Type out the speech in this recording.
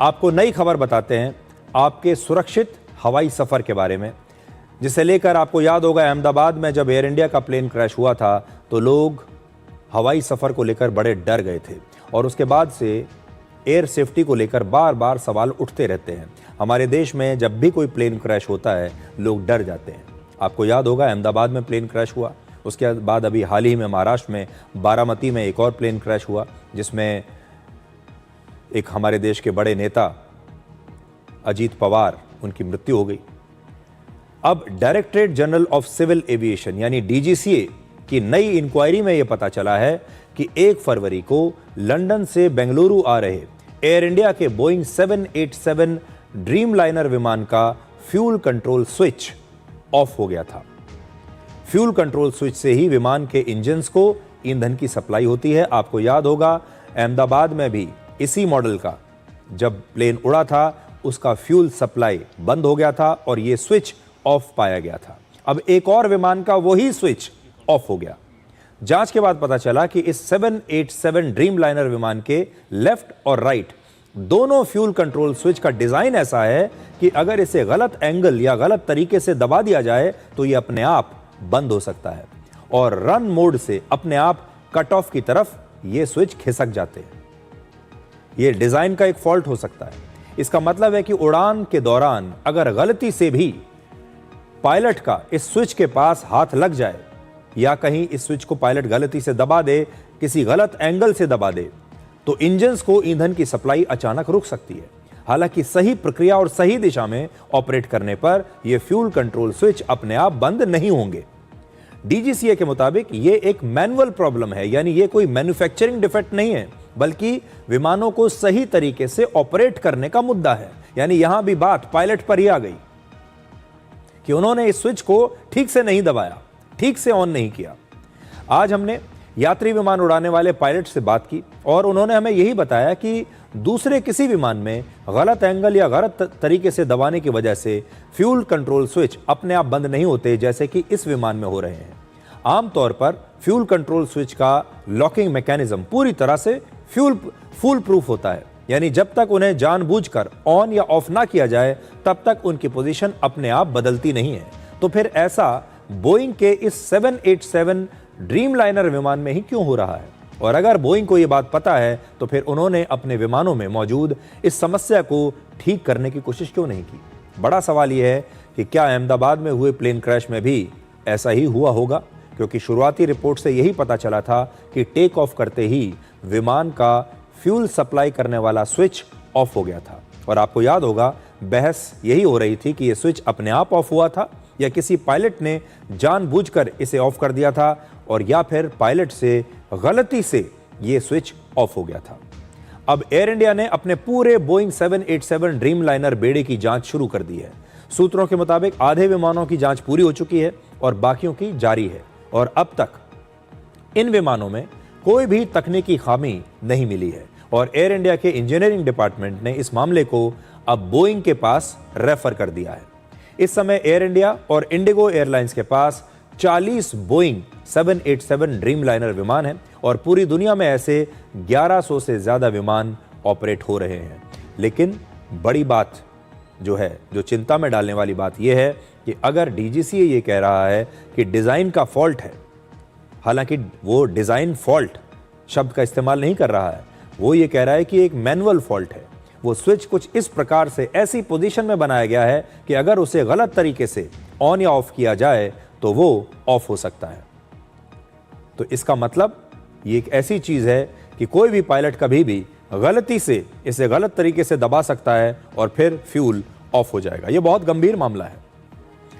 आपको नई खबर बताते हैं आपके सुरक्षित हवाई सफ़र के बारे में, जिसे लेकर आपको याद होगा अहमदाबाद में जब एयर इंडिया का प्लेन क्रैश हुआ था तो लोग हवाई सफ़र को लेकर बड़े डर गए थे और उसके बाद से एयर सेफ्टी को लेकर बार बार सवाल उठते रहते हैं। हमारे देश में जब भी कोई प्लेन क्रैश होता है लोग डर जाते हैं। आपको याद होगा अहमदाबाद में प्लेन क्रैश हुआ, उसके बाद अभी हाल ही में महाराष्ट्र में बारामती में एक और प्लेन क्रैश हुआ जिसमें एक हमारे देश के बड़े नेता अजीत पवार उनकी मृत्यु हो गई। अब Directorate General of Civil Aviation यानी डीजीसीए की नई इंक्वायरी में यह पता चला है कि 1 फरवरी को लंदन से बेंगलुरु आ रहे एयर इंडिया के बोइंग 787 ड्रीमलाइनर विमान का फ्यूल कंट्रोल स्विच ऑफ हो गया था। फ्यूल कंट्रोल स्विच से ही विमान के इंजन्स को ईंधन की सप्लाई होती है। आपको याद होगा अहमदाबाद में भी इसी मॉडल का जब प्लेन उड़ा था उसका फ्यूल सप्लाई बंद हो गया था और यह स्विच ऑफ पाया गया था। अब एक और विमान का वही स्विच ऑफ हो गया। जांच के बाद पता चला कि इस 787 ड्रीमलाइनर विमान के लेफ्ट और राइट दोनों फ्यूल कंट्रोल स्विच का डिजाइन ऐसा है कि अगर इसे गलत एंगल या गलत तरीके से दबा दिया जाए तो यह अपने आप बंद हो सकता है और रन मोड से अपने आप कट ऑफ की तरफ यह स्विच खिसक जाते हैं। यह डिजाइन का एक फॉल्ट हो सकता है। इसका मतलब है कि उड़ान के दौरान अगर गलती से भी पायलट का इस स्विच के पास हाथ लग जाए या कहीं इस स्विच को पायलट गलती से दबा दे, किसी गलत एंगल से दबा दे, तो इंजन्स को ईंधन की सप्लाई अचानक रुक सकती है। हालांकि सही प्रक्रिया और सही दिशा में ऑपरेट करने पर यह फ्यूल कंट्रोल स्विच अपने आप बंद नहीं होंगे। डीजीसीए के मुताबिक यह एक मैनुअल प्रॉब्लम है, यानी यह कोई मैन्युफैक्चरिंग डिफेक्ट नहीं है बल्कि विमानों को सही तरीके से ऑपरेट करने का मुद्दा है। यानी यहां भी बात पायलट पर ही आ गई कि उन्होंने इस स्विच को ठीक से नहीं दबाया, ठीक से ऑन नहीं किया। आज हमने यात्री विमान उड़ाने वाले पायलट से बात की और उन्होंने हमें यही बताया कि दूसरे किसी विमान में गलत एंगल या गलत तरीके से दबाने की वजह से फ्यूल कंट्रोल स्विच अपने आप बंद नहीं होते जैसे कि इस विमान में हो रहे हैं। आमतौर पर फ्यूल कंट्रोल स्विच का लॉकिंग मैकेनिज्म पूरी तरह से फूल प्रूफ होता है, यानी जब तक उन्हें जानबूझकर ऑन या ऑफ ना किया जाए तब तक उनकी पोजीशन अपने आप बदलती नहीं है। तो फिर ऐसा बोइंग के इस 787 ड्रीमलाइनर विमान में ही क्यों हो रहा है? और अगर बोइंग को यह बात पता है तो फिर उन्होंने अपने विमानों में मौजूद इस समस्या को ठीक करने की कोशिश क्यों नहीं की? बड़ा सवाल यह है कि क्या अहमदाबाद में हुए प्लेन क्रैश में भी ऐसा ही हुआ होगा, क्योंकि शुरुआती रिपोर्ट से यही पता चला था कि टेक ऑफ करते ही विमान का फ्यूल सप्लाई करने वाला स्विच ऑफ हो गया था। और आपको याद होगा बहस यही हो रही थी कि यह स्विच अपने आप ऑफ हुआ था या किसी पायलट ने जानबूझकर इसे ऑफ कर दिया था और या फिर पायलट से गलती से यह स्विच ऑफ हो गया था। अब एयर इंडिया ने अपने पूरे बोइंग 787 ड्रीमलाइनर बेड़े की जांच शुरू कर दी है। सूत्रों के मुताबिक आधे विमानों की जांच पूरी हो चुकी है और बाकियों की जारी है और अब तक इन विमानों में कोई भी तकनीकी खामी नहीं मिली है और एयर इंडिया के इंजीनियरिंग डिपार्टमेंट ने इस मामले को अब बोइंग के पास रेफर कर दिया है। इस समय एयर इंडिया और इंडिगो एयरलाइंस के पास 40 बोइंग 787 ड्रीमलाइनर विमान हैं और पूरी दुनिया में ऐसे 1100 से ज्यादा विमान ऑपरेट हो रहे हैं। लेकिन बड़ी बात जो है, जो चिंता में डालने वाली बात यह है कि अगर डीजीसीए ये कह रहा है कि डिजाइन का फॉल्ट है, हालांकि वो डिजाइन फॉल्ट शब्द का इस्तेमाल नहीं कर रहा है, वो ये कह रहा है कि एक मैनुअल फॉल्ट है। वो स्विच कुछ इस प्रकार से ऐसी पोजीशन में बनाया गया है कि अगर उसे गलत तरीके से ऑन या ऑफ किया जाए तो वो ऑफ हो सकता है। तो इसका मतलब ये एक ऐसी चीज है कि कोई भी पायलट कभी भी गलती से इसे गलत तरीके से दबा सकता है और फिर फ्यूल ऑफ हो जाएगा। ये बहुत गंभीर मामला है।